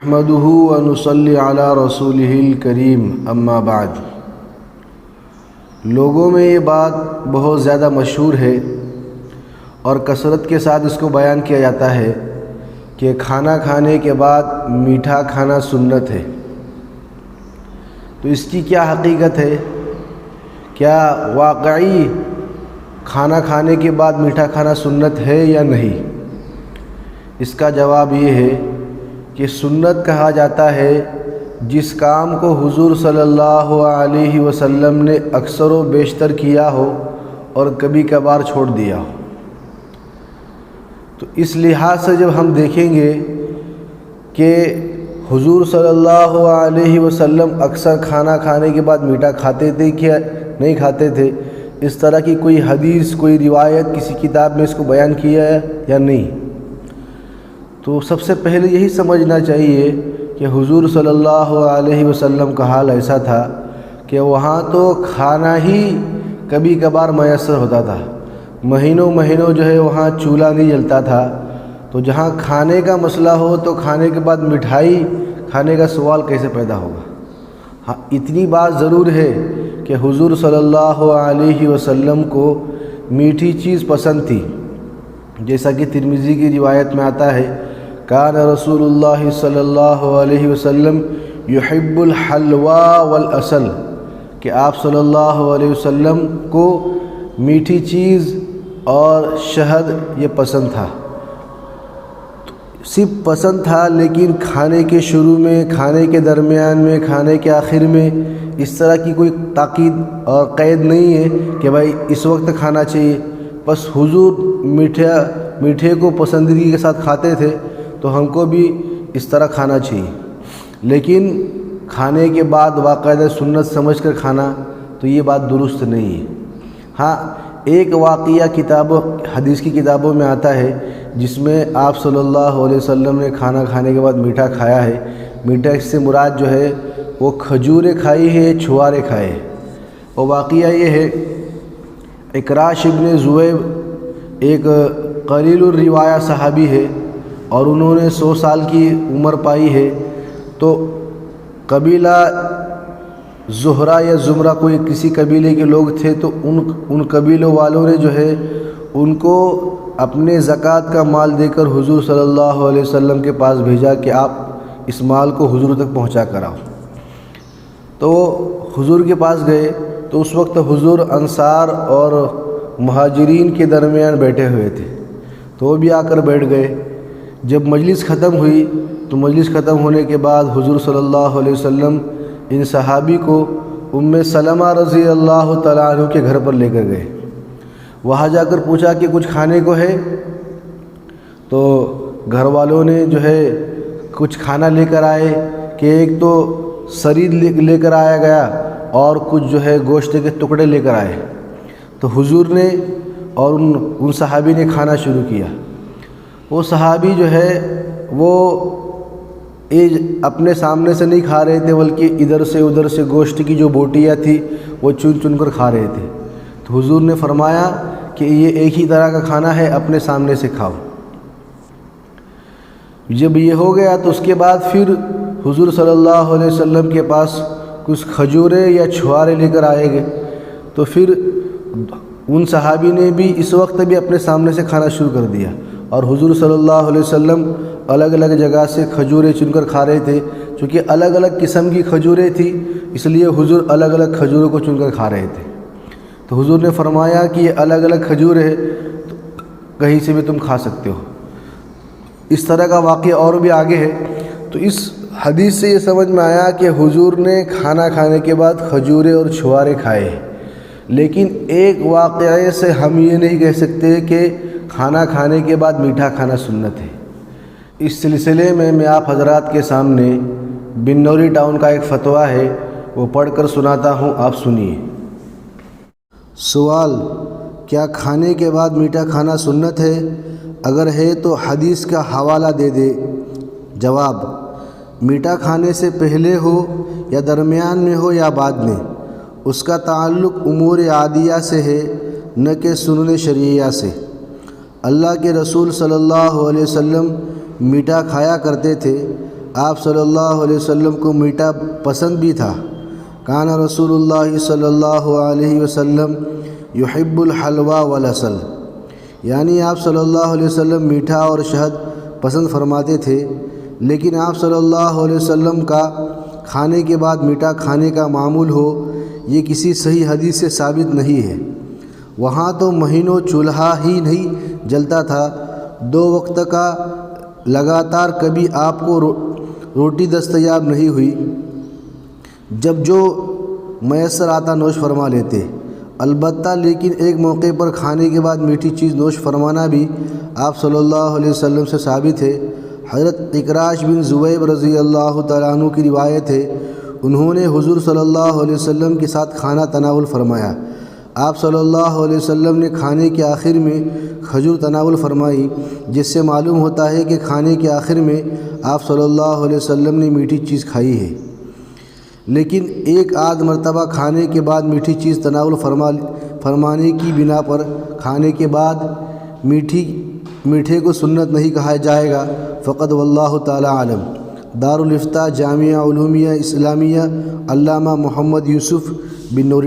نحمده ونصلی علی رسولہ الکریم اما بعد۔ لوگوں میں یہ بات بہت زیادہ مشہور ہے اور کثرت کے ساتھ اس کو بیان کیا جاتا ہے کہ کھانا کھانے کے بعد میٹھا کھانا سنت ہے۔ تو اس کی کیا حقیقت ہے؟ کیا واقعی کھانا کھانے کے بعد میٹھا کھانا سنت ہے یا نہیں؟ اس کا جواب یہ ہے کہ سنت کہا جاتا ہے جس کام کو حضور صلی اللہ علیہ وسلم نے اکثر و بیشتر کیا ہو اور کبھی کبھار چھوڑ دیا ہو۔ تو اس لحاظ سے جب ہم دیکھیں گے کہ حضور صلی اللہ علیہ وسلم اکثر کھانا کھانے کے بعد میٹھا کھاتے تھے کہ نہیں کھاتے تھے، اس طرح کی کوئی حدیث کوئی روایت کسی کتاب میں اس کو بیان کیا ہے یا نہیں؟ تو سب سے پہلے یہی سمجھنا چاہیے کہ حضور صلی اللہ علیہ وسلم کا حال ایسا تھا کہ وہاں تو کھانا ہی کبھی کبھار میسر ہوتا تھا، مہینوں جو ہے وہاں چولہا نہیں جلتا تھا۔ تو جہاں کھانے کا مسئلہ ہو تو کھانے کے بعد مٹھائی کھانے کا سوال کیسے پیدا ہوگا؟ ہاں، اتنی بات ضرور ہے کہ حضور صلی اللہ علیہ وسلم کو میٹھی چیز پسند تھی، جیسا کہ ترمذی کی روایت میں آتا ہے کان رسول اللہ صلی اللہ علیہ وسلم یحب الحلوا والعسل، کہ آپ صلی اللہ علیہ وسلم کو میٹھی چیز اور شہد یہ پسند تھا۔ صرف پسند تھا، لیکن کھانے کے شروع میں، کھانے کے درمیان میں، کھانے کے آخر میں اس طرح کی کوئی تاکید اور قید نہیں ہے کہ بھائی اس وقت کھانا چاہیے۔ بس حضور میٹھے کو پسندیدگی کے ساتھ کھاتے تھے، تو ہم کو بھی اس طرح کھانا چاہیے، لیکن کھانے کے بعد باقاعدہ سنت سمجھ کر کھانا تو یہ بات درست نہیں ہے۔ ہاں، ایک واقعہ حدیث کی کتابوں میں آتا ہے جس میں آپ صلی اللہ علیہ وسلم نے کھانا کھانے کے بعد میٹھا کھایا ہے۔ میٹھا اس سے مراد جو ہے وہ کھجوریں کھائی ہے، چھوارے کھائے ہیں۔ وہ واقعہ یہ ہے، اکراش ابن ذؤیب ایک قلیل الروایہ صحابی ہے اور انہوں نے 100 سال کی عمر پائی ہے۔ تو قبیلہ زہرہ یا زمرہ کوئی کسی قبیلے کے لوگ تھے، تو ان قبیلوں والوں نے جو ہے ان کو اپنے زکوٰۃ کا مال دے کر حضور صلی اللہ علیہ وسلم کے پاس بھیجا کہ آپ اس مال کو حضور تک پہنچا کر آؤ۔ تو حضور کے پاس گئے تو اس وقت حضور انصار اور مہاجرین کے درمیان بیٹھے ہوئے تھے، تو وہ بھی آ کر بیٹھ گئے۔ جب مجلس ختم ہوئی تو مجلس ختم ہونے کے بعد حضور صلی اللہ علیہ وسلم ان صحابی کو ام سلمہ رضی اللہ تعالیٰ عنہ کے گھر پر لے کر گئے۔ وہاں جا کر پوچھا کہ کچھ کھانے کو ہے؟ تو گھر والوں نے جو ہے کچھ کھانا لے کر آئے کہ ایک تو سرید لے کر آیا گیا اور کچھ جو ہے گوشت کے ٹکڑے لے کر آئے۔ تو حضور نے اور ان صحابی نے کھانا شروع کیا۔ وہ صحابی جو ہے وہ اپنے سامنے سے نہیں کھا رہے تھے، بلکہ ادھر سے ادھر سے گوشت کی جو بوٹیاں تھی وہ چن کر کھا رہے تھے۔ تو حضور نے فرمایا کہ یہ ایک ہی طرح کا کھانا ہے، اپنے سامنے سے کھاؤ۔ جب یہ ہو گیا تو اس کے بعد پھر حضور صلی اللہ علیہ وسلم کے پاس کچھ کھجورے یا چھوارے لے کر آئے گئے۔ تو پھر ان صحابی نے بھی اس وقت بھی اپنے سامنے سے کھانا شروع کر دیا، اور حضور صلی اللہ علیہ وسلم الگ الگ جگہ سے کھجوریں چن کر کھا رہے تھے۔ چونکہ الگ الگ قسم کی کھجوریں تھیں، اس لیے حضور الگ الگ کھجوروں کو چن کر کھا رہے تھے۔ تو حضور نے فرمایا کہ یہ الگ الگ کھجور ہے، تو کہیں سے بھی تم کھا سکتے ہو۔ اس طرح کا واقعہ اور بھی آگے ہے۔ تو اس حدیث سے یہ سمجھ میں آیا کہ حضور نے کھانا کھانے کے بعد کھجوریں اور چھوارے کھائے ہیں، لیکن ایک واقعے سے ہم یہ نہیں کہہ سکتے کہ کھانا کھانے کے بعد میٹھا کھانا سنت ہے۔ اس سلسلے میں آپ حضرات کے سامنے بنوری ٹاؤن کا ایک فتویٰ ہے، وہ پڑھ کر سناتا ہوں، آپ سنیے۔ سوال: کیا کھانے کے بعد میٹھا کھانا سنت ہے؟ اگر ہے تو حدیث کا حوالہ دے دے۔ جواب: میٹھا کھانے سے پہلے ہو یا درمیان میں ہو یا بعد میں، اس کا تعلق امور عادیہ سے ہے، نہ کہ سنن شرعیہ سے۔ اللہ کے رسول صلی اللہ علیہ وسلم میٹھا کھایا کرتے تھے، آپ صلی اللہ علیہ وسلم کو میٹھا پسند بھی تھا۔ کان رسول اللہ صلی اللہ علیہ وسلم یحب الحلوہ والعسل، یعنی آپ صلی اللہ علیہ وسلم میٹھا اور شہد پسند فرماتے تھے، لیکن آپ صلی اللہ علیہ وسلم کا کھانے کے بعد میٹھا کھانے کا معمول ہو، یہ کسی صحیح حدیث سے ثابت نہیں ہے۔ وہاں تو مہینوں چولہا ہی نہیں جلتا تھا، 2 وقت کا لگاتار کبھی آپ کو روٹی دستیاب نہیں ہوئی، جب جو میسر آتا نوش فرما لیتے۔ البتہ لیکن ایک موقع پر کھانے کے بعد میٹھی چیز نوش فرمانا بھی آپ صلی اللہ علیہ وسلم سے ثابت ہے۔ حضرت اکراش بن زبیب رضی اللہ تعالیٰ عنہ کی روایت ہے، انہوں نے حضور صلی اللہ علیہ وسلم کے ساتھ کھانا تناول فرمایا۔ آپ صلی اللہ علیہ وسلم نے کھانے کے آخر میں کھجور تناول فرمائی، جس سے معلوم ہوتا ہے کہ کھانے کے آخر میں آپ صلی اللہ علیہ وسلم نے میٹھی چیز کھائی ہے۔ لیکن ایک آدھ مرتبہ کھانے کے بعد میٹھی چیز تناول فرمانے کی بنا پر کھانے کے بعد میٹھے کو سنت نہیں کہا جائے گا، فقط واللہ تعالی عالم۔ دار الافتاء جامعہ علومیہ اسلامیہ، علامہ محمد یوسف بن نور